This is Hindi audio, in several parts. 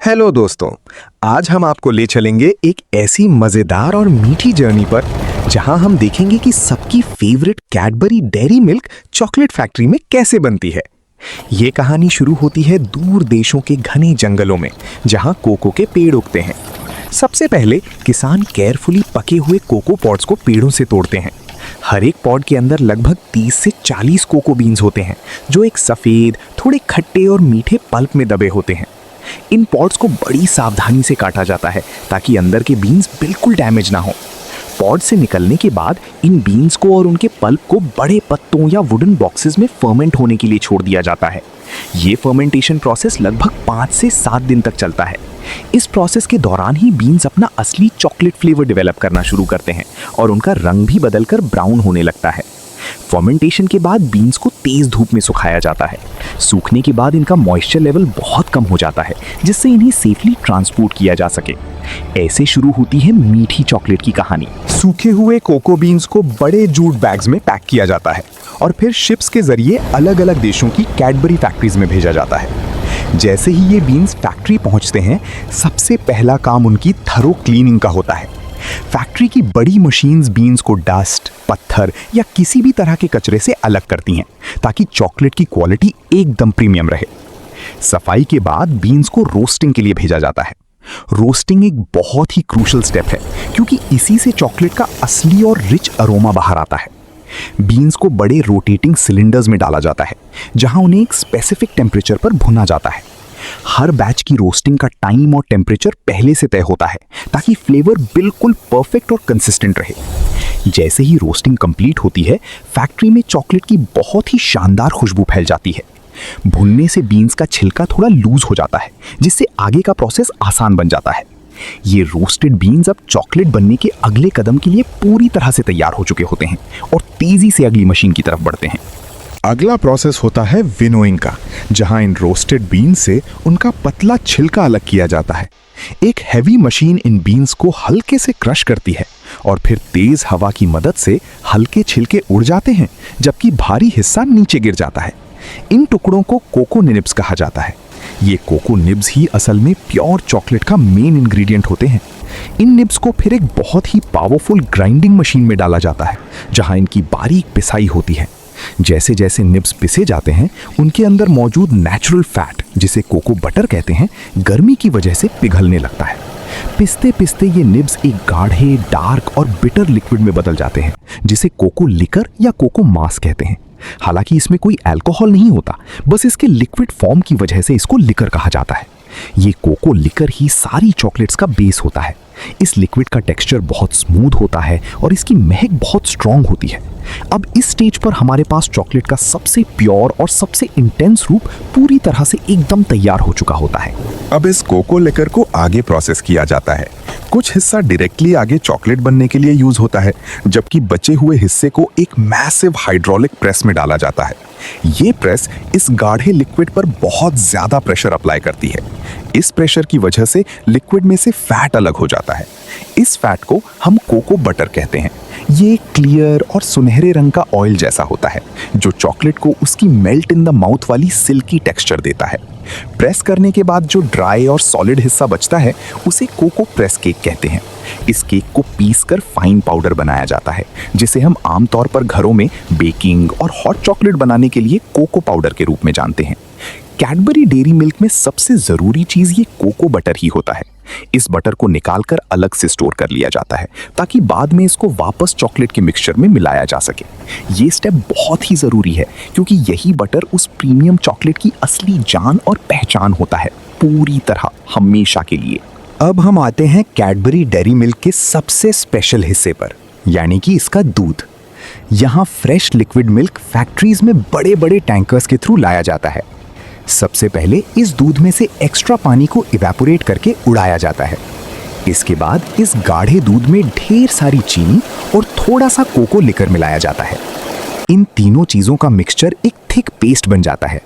हेलो दोस्तों, आज हम आपको ले चलेंगे एक ऐसी मजेदार और मीठी जर्नी पर जहां हम देखेंगे कि सबकी favourite Cadbury dairy milk chocolate factory में कैसे बनती है। ये कहानी शुरू होती है दूर देशों के घने जंगलों में जहां कोको के पेड़ उगते हैं। सबसे पहले किसान केयरफुली पके हुए कोको पॉड्स को पेड़ों से तोड़ते हैं। हर एक पॉड के अंदर लगभग 30 से 40 कोको बीन्स होते हैं जो एक सफेद, थोड़े खट्टे और मीठे पल्प में दबे होते हैं। इन पॉड्स को बड़ी सावधानी से काटा जाता है ताकि अंदर के बीन्स बिल्कुल डैमेज ना हो। पॉड से निकलने के बाद इन बीन्स को और उनके पल्प को बड़े पत्तों या वुडन बॉक्सेस में फर्मेंट होने के लिए छोड़ दिया जाता है। ये फर्मेंटेशन प्रोसेस लगभग 5 से 7 दिन तक चलता है। इस प्रोसेस के दौरान ही बीन्स अपना असली चॉकलेट फ्लेवर डेवलप करना शुरू करते हैं और उनका रंग भी बदलकर ब्राउन होने लगता है। फर्मेंटेशन के बाद बीन्स को तेज धूप में सुखाया जाता है। सूखने के बाद इनका मॉइस्चर लेवल बहुत कम हो जाता है जिससे इन्हें सेफली ट्रांसपोर्ट किया जा सके। ऐसे शुरू होती है मीठी चॉकलेट की कहानी। सूखे हुए कोको बीन्स को बड़े जूट बैग्स में पैक किया जाता है और फिर शिप्स के जरिए अलग अलग देशों की कैडबरी फैक्ट्रीज में भेजा जाता है। जैसे ही ये बीन्स फैक्ट्री पहुंचते हैं, सबसे पहला काम उनकी थरो क्लीनिंग का होता है। फैक्ट्री की बड़ी मशीन्स बीन्स को डस्ट, पत्थर या किसी भी तरह के कचरे से अलग करती हैं ताकि चॉकलेट की क्वालिटी एकदम प्रीमियम रहे। सफाई के बाद बीन्स को रोस्टिंग के लिए भेजा जाता है। रोस्टिंग एक बहुत ही क्रूशियल स्टेप है क्योंकि इसी से चॉकलेट का असली और रिच अरोमा बाहर आता है। बीन्स को बड़े रोटेटिंग सिलेंडर्स में डाला जाता है जहां उन्हें एक स्पेसिफिक टेम्परेचर पर भुना जाता है। हर बैच की रोस्टिंग का टाइम और टेम्परेचर पहले से तय होता है ताकि फ्लेवर बिल्कुल परफेक्ट और कंसिस्टेंट रहे। जैसे ही रोस्टिंग कंप्लीट होती है, फैक्ट्री में चॉकलेट की बहुत ही शानदार खुशबू फैल जाती है। भुनने से बीन्स का छिलका थोड़ा लूज हो जाता है जिससे आगे का प्रोसेस आसान बन जाता है। ये रोस्टेड बीन्स अब चॉकलेट बनने के अगले कदम के लिए पूरी तरह से तैयार हो चुके होते हैं और तेजी से अगली मशीन की तरफ बढ़ते हैं। अगला प्रोसेस होता है विनोइंग का, जहां इन रोस्टेड बीन्स से उनका पतला छिलका अलग किया जाता है। एक हैवी मशीन इन बीन्स को हल्के से क्रश करती है और फिर तेज हवा की मदद से हल्के छिलके उड़ जाते हैं जबकि भारी हिस्सा नीचे गिर जाता है। इन टुकड़ों को कोको निब्स कहा जाता है। ये कोको निब्स ही असल में प्योर चॉकलेट का मेन इंग्रेडिएंट होते हैं। इन निब्स को फिर एक बहुत ही पावरफुल ग्राइंडिंग मशीन में डाला जाता है जहां इनकी बारीक पिसाई होती है। जैसे जैसे निब्स पिसे जाते हैं, उनके अंदर मौजूद नेचुरल फैट, जिसे कोको बटर कहते हैं, गर्मी की वजह से पिघलने लगता है। पिसते पिसते ये निब्स एक गाढ़े, डार्क और बिटर लिक्विड में बदल जाते हैं जिसे कोको लिकर या कोको मास कहते हैं। हालांकि इसमें कोई अल्कोहल नहीं होता, बस इसके लिक्विड फॉर्म की वजह से इसको लिकर कहा जाता है। ये कोको लिकर ही सारी चॉकलेट्स का बेस होता है। इस लिक्विड का टेक्सचर बहुत स्मूथ होता है और इसकी महक बहुत स्ट्रांग होती है। अब इस स्टेज पर हमारे पास चॉकलेट का सबसे प्योर और सबसे इंटेंस रूप पूरी तरह से एकदम तैयार हो चुका होता है। अब इस कोको लेकर को आगे प्रोसेस किया जाता है। कुछ हिस्सा डायरेक्टली आगे चॉकलेट बनने के लिए यूज होता है, जबकि बचे हुए हिस्से को एक मैसिव हाइड्रोलिक प्रेस में डाला जाता है। ये प्रेस इस गाढ़े लिक्विड पर बहुत ज्यादा प्रेशर अप्लाई करती है। इस प्रेशर की वजह से लिक्विड में से फैट अलग हो जाता है। इस फैट को हम कोको बटर कहते हैं। ये क्लियर और सुनहरे रंग का ऑयल जैसा होता है जो चॉकलेट को उसकी मेल्ट इन द माउथ वाली सिल्की टेक्सचर देता है। प्रेस करने के बाद जो ड्राई और सॉलिड हिस्सा बचता है उसे कोको प्रेस केक कहते हैं। इस केक को पीसकर फाइन पाउडर बनाया जाता है जिसे हम आमतौर पर घरों में बेकिंग और हॉट चॉकलेट बनाने के लिए कोको पाउडर के रूप में जानते हैं। कैडबरी डेयरी मिल्क में सबसे जरूरी चीज ये कोको बटर ही होता है। इस बटर को निकालकर अलग से स्टोर कर लिया जाता है ताकि बाद में इसको वापस चॉकलेट के मिक्सचर में मिलाया जा सके। ये स्टेप बहुत ही जरूरी है क्योंकि यही बटर उस प्रीमियम चॉकलेट की असली जान और पहचान होता है, पूरी तरह हमेशा के लिए। अब हम आते हैं कैडबरी डेयरी मिल्क के सबसे स्पेशल हिस्से पर, यानी कि इसका दूध। यहाँ फ्रेश लिक्विड मिल्क फैक्ट्रीज में बड़े बड़े टैंकर्स के थ्रू लाया जाता है। सबसे पहले इस दूध में से एक्स्ट्रा पानी को इवेपोरेट करके उड़ाया जाता है। इसके बाद इस गाढ़े दूध में ढेर सारी चीनी और थोड़ा सा कोको लिकर मिलाया जाता है। इन तीनों चीजों का मिक्सचर एक थिक पेस्ट बन जाता है।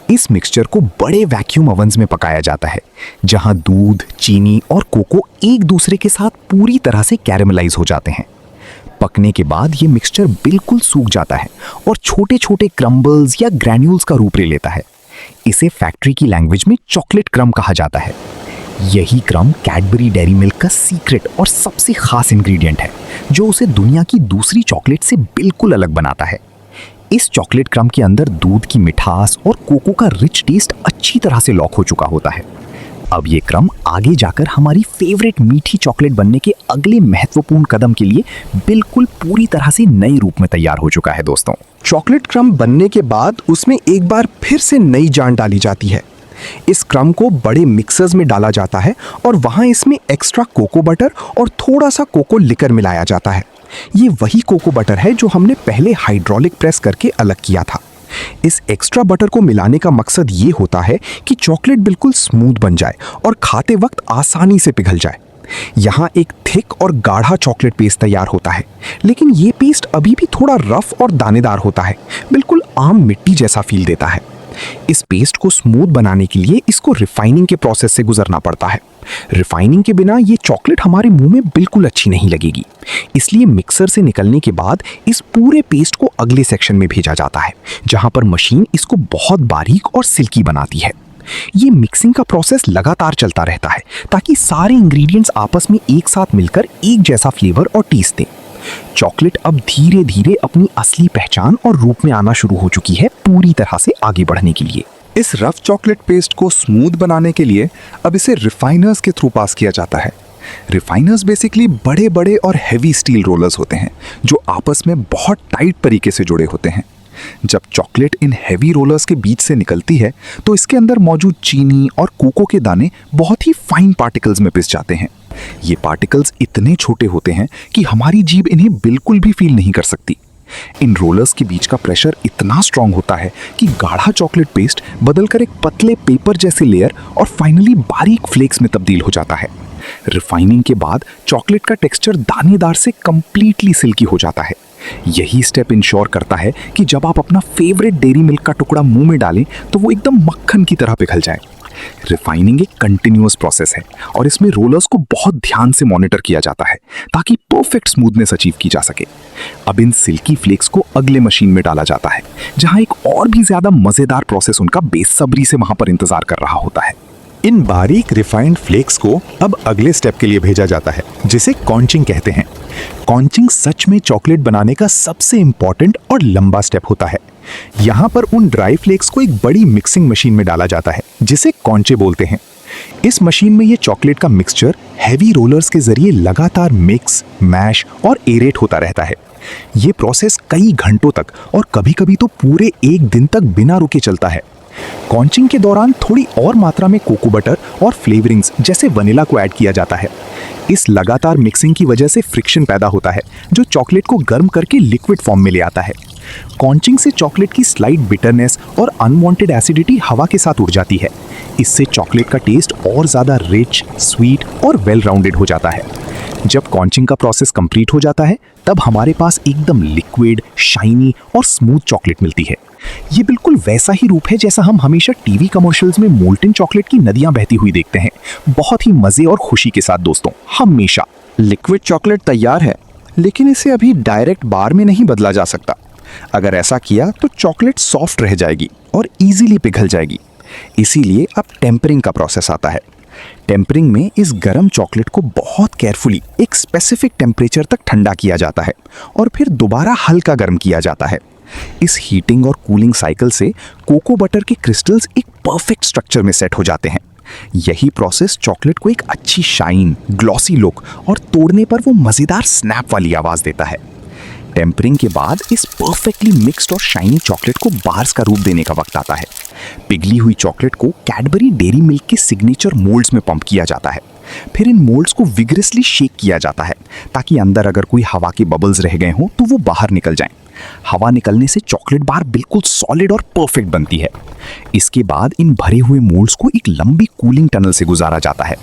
इस मिक्सचर को बड़े वैक्यूम ओवन्स में पकाया जाता है जहां दूध, चीनी और कोको एक दूसरे के साथ पूरी तरह से कैरेमलाइज हो जाते हैं। पकने के बाद ये मिक्सचर बिल्कुल सूख जाता है और छोटे छोटे क्रम्बल्स या ग्रैन्यूल्स का रूप ले लेता है। इसे फैक्ट्री की लैंग्वेज में चॉकलेट क्रम कहा जाता है। यही क्रम कैडबरी डेयरी मिल्क का सीक्रेट और सबसे खास इंग्रेडिएंट है, जो उसे दुनिया की दूसरी चॉकलेट से बिल्कुल अलग बनाता है। इस चॉकलेट क्रम के अंदर दूध की मिठास और कोको का रिच टेस्ट अच्छी तरह से लॉक हो चुका होता है। अब ये क्रम आगे जाकर हमारी फेवरेट मीठी चॉकलेट बनने के अगले महत्वपूर्ण कदम के लिए बिल्कुल पूरी तरह से नए रूप में तैयार हो चुका है दोस्तों। चॉकलेट क्रम बनने के बाद उसमें एक बार फिर से नई जान डाली जाती है। इस क्रम को बड़े मिक्सर्स में डाला जाता है और वहां इसमें एक्स्ट्रा कोको बटर और थोड़ा सा कोको लिकर मिलाया जाता है। ये वही कोको बटर है जो हमने पहले हाइड्रोलिक प्रेस करके अलग किया था। इस एक्स्ट्रा बटर को मिलाने का मकसद ये होता है कि चॉकलेट बिल्कुल स्मूथ बन जाए और खाते वक्त आसानी से पिघल जाए। यहाँ एक थिक और गाढ़ा चॉकलेट पेस्ट तैयार होता है, लेकिन ये पेस्ट अभी भी थोड़ा रफ और दानेदार होता है, बिल्कुल आम मिट्टी जैसा फील देता है। इस पेस्ट को स्मूथ बनाने के लिए इसको रिफाइनिंग के प्रोसेस से गुजरना पड़ता है। रिफाइनिंग के बिना ये चॉकलेट हमारे मुंह में बिल्कुल अच्छी नहीं लगेगी, इसलिए मिक्सर से निकलने के बाद इस पूरे पेस्ट को अगले सेक्शन में भेजा जाता है, जहां पर मशीन इसको बहुत बारीक और सिल्की बनाती है। ये मिक्सिंग का प्रोसेस लगातार चलता रहता है ताकि सारे इंग्रेडिएंट्स आपस में एक साथ मिलकर एक जैसा फ्लेवर और टेस्ट दें। चॉकलेट अब धीरे धीरे अपनी असली पहचान और रूप में आना शुरू हो चुकी है, पूरी तरह से आगे बढ़ने के लिए। इस रफ चॉकलेट पेस्ट को स्मूथ बनाने के लिए अब इसे रिफाइनर्स के थ्रू पास किया जाता है। रिफाइनर्स बेसिकली बड़े बड़े और हैवी स्टील रोलर्स होते हैं जो आपस में बहुत टाइट तरीके से जुड़े होते हैं। जब चॉकलेट इन हैवी रोलर्स के बीच से निकलती है तो इसके अंदर मौजूद चीनी और कोको के दाने बहुत ही फाइन पार्टिकल्स में पिस जाते हैं। ये पार्टिकल्स इतने छोटे होते हैं कि हमारी जीभ इन्हें बिल्कुल भी फील नहीं कर सकती। इन रोलर्स के बीच का प्रेशर इतना स्ट्रांग होता है कि गाढ़ा चॉकलेट पेस्ट बदलकर एक पतले पेपर जैसे लेयर और फाइनली बारीक फ्लेक्स में तब्दील हो जाता है। रिफाइनिंग के बाद चॉकलेट का टेक्सचर दानेदार से कंप्लीटली सिल्की हो जाता है। यही स्टेप इंश्योर करता है कि जब आप अपना फेवरेट डेयरी मिल्क का टुकड़ा मुंह में डालें तो वो एकदम मक्खन की तरह पिघल जाए। रिफाइनिंग एक कंटिन्यूअस प्रोसेस है और इसमें रोलर्स को बहुत ध्यान से मॉनिटर किया जाता है ताकि परफेक्ट स्मूथनेस अचीव की जा सके। अब इन सिल्की फ्लेक्स को अगले मशीन में डाला जाता है, जहां एक और भी ज्यादा मजेदार प्रोसेस उनका बेसब्री से वहां पर इंतजार कर रहा होता है। इन बारीक रिफाइंड फ्लेक्स को अब अगले स्टेप के लिए भेजा जाता है, जिसे कॉन्चिंग कहते हैं। कॉन्चिंग सच में चॉकलेट बनाने का सबसे इंपॉर्टेंट और लंबा स्टेप होता है। यहाँ पर उन ड्राई फ्लेक्स को एक बड़ी मिक्सिंग मशीन में डाला जाता है, जिसे कॉन्चे बोलते हैं। इस मशीन में ये चॉकलेट का मिक्सचर हैवी रोलर्स के जरिए लगातार मिक्स, मैश और एरेट होता रहता है। ये प्रोसेस कई घंटों तक और कभी-कभी तो पूरे एक दिन तक बिना रुके चलता है। कॉन्चिंग के दौरान थोड़ी और मात्रा में कोको बटर और फ्लेवरिंग्स जैसे वनीला को ऐड किया जाता है। इस लगातार मिक्सिंग की वजह से फ्रिक्शन पैदा होता है, जो चॉकलेट को गर्म करके लिक्विड फॉर्म में ले आता है। कॉन्चिंग से चॉकलेट की स्लाइट बिटरनेस और अनवांटेड एसिडिटी हवा के साथ उड़ जाती है। इससे चॉकलेट का टेस्ट और ज़्यादा रिच, स्वीट और वेल राउंडेड हो जाता है। जब कॉन्चिंग का प्रोसेस कंप्लीट हो जाता है, तब हमारे पास एकदम लिक्विड, शाइनी और स्मूथ चॉकलेट मिलती है। ये बिल्कुल वैसा ही रूप है जैसा हम हमेशा टीवी कमर्शियल्स में मोल्टन चॉकलेट की नदियां बहती हुई देखते हैं, बहुत ही मजे और खुशी के साथ दोस्तों, हमेशा। लिक्विड चॉकलेट तैयार है, लेकिन इसे अभी डायरेक्ट बार में नहीं बदला जा सकता। अगर ऐसा किया तो चॉकलेट सॉफ्ट रह जाएगी और इजीली पिघल जाएगी। इसीलिए अब टेम्परिंग का प्रोसेस आता है। टेम्परिंग में इस गर्म चॉकलेट को बहुत केयरफुली एक स्पेसिफिक टेम्परेचर तक ठंडा किया जाता है और फिर दोबारा हल्का गर्म किया जाता है। इस हीटिंग और कूलिंग साइकिल से कोको बटर के क्रिस्टल्स एक परफेक्ट स्ट्रक्चर में सेट हो जाते हैं। यही प्रोसेस चॉकलेट को एक अच्छी शाइन, ग्लॉसी लुक और तोड़ने पर वो मज़ेदार स्नैप वाली आवाज़ देता है। टेम्परिंग के बाद इस परफेक्टली मिक्स्ड और शाइनी चॉकलेट को बार्स का रूप देने का वक्त आता है। पिघली हुई चॉकलेट को कैडबरी डेयरी मिल्क के सिग्नेचर मोल्ड्स में पंप किया जाता है। फिर इन मोल्ड्स को विग्रेसली शेक किया जाता है ताकि अंदर अगर कोई हवा के बबल्स रह गए हों तो वो बाहर निकल जाएं। हवा निकलने से चॉकलेट बार बिल्कुल सॉलिड और परफेक्ट बनती है। इसके बाद इन भरे हुए मोल्ड्स को एक लंबी कूलिंग टनल से गुजारा जाता है।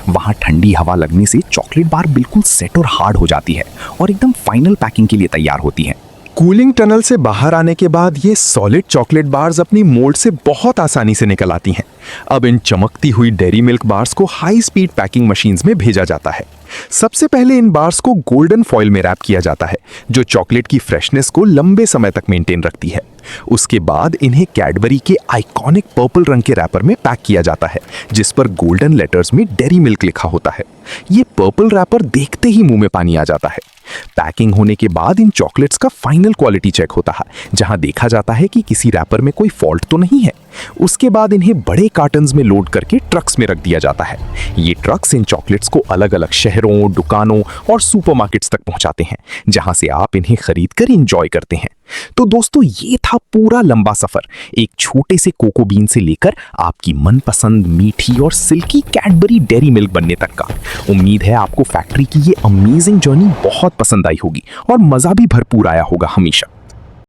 वहां ठंडी हवा लगने से चॉकलेट बार बिल्कुल सेट और हार्ड हो जाती है और एकदम फाइनल पैकिंग के लिए तैयार होती है। कूलिंग टनल से बाहर आने के बाद ये सॉलिड चॉकलेट बार्स अपनी मोल्ड से बहुत आसानी से निकल आती हैं। अब इन चमकती हुई डेयरी मिल्क बार्स को हाई स्पीड पैकिंग मशीन्स में भेजा जाता है। सबसे पहले इन बार्स को गोल्डन फॉइल में रैप किया जाता है, जो चॉकलेट की फ्रेशनेस को लंबे समय तक मेंटेन रखती है। उसके बाद इन्हें कैडबरी के आइकॉनिक पर्पल रंग के रैपर में पैक किया जाता है, जिस पर गोल्डन लेटर्स में डेयरी मिल्क लिखा होता है। ये पर्पल रैपर देखते ही मुंह में पानी आ जाता है। पैकिंग होने के बाद इन चॉकलेट्स का फाइनल क्वालिटी चेक होता है, जहां देखा जाता है कि किसी रैपर में कोई फॉल्ट तो नहीं है। उसके बाद इन्हें बड़े कार्टन्स में लोड करके ट्रक्स में रख दिया जाता है। ये ट्रक्स इन चॉकलेट्स को अलग अलग शहरों, दुकानों और सुपरमार्केट्स तक पहुंचाते हैं, जहां से आप इन्हें खरीद कर इंजॉय करते हैं। तो दोस्तों, ये था पूरा लंबा सफर, एक छोटे से कोको बीन से लेकर आपकी मनपसंद मीठी और सिल्की कैडबरी डेयरी मिल्क बनने तक का। उम्मीद है आपको फैक्ट्री की ये अमेजिंग जर्नी बहुत पसंद आई होगी और मजा भी भरपूर आया होगा हमेशा।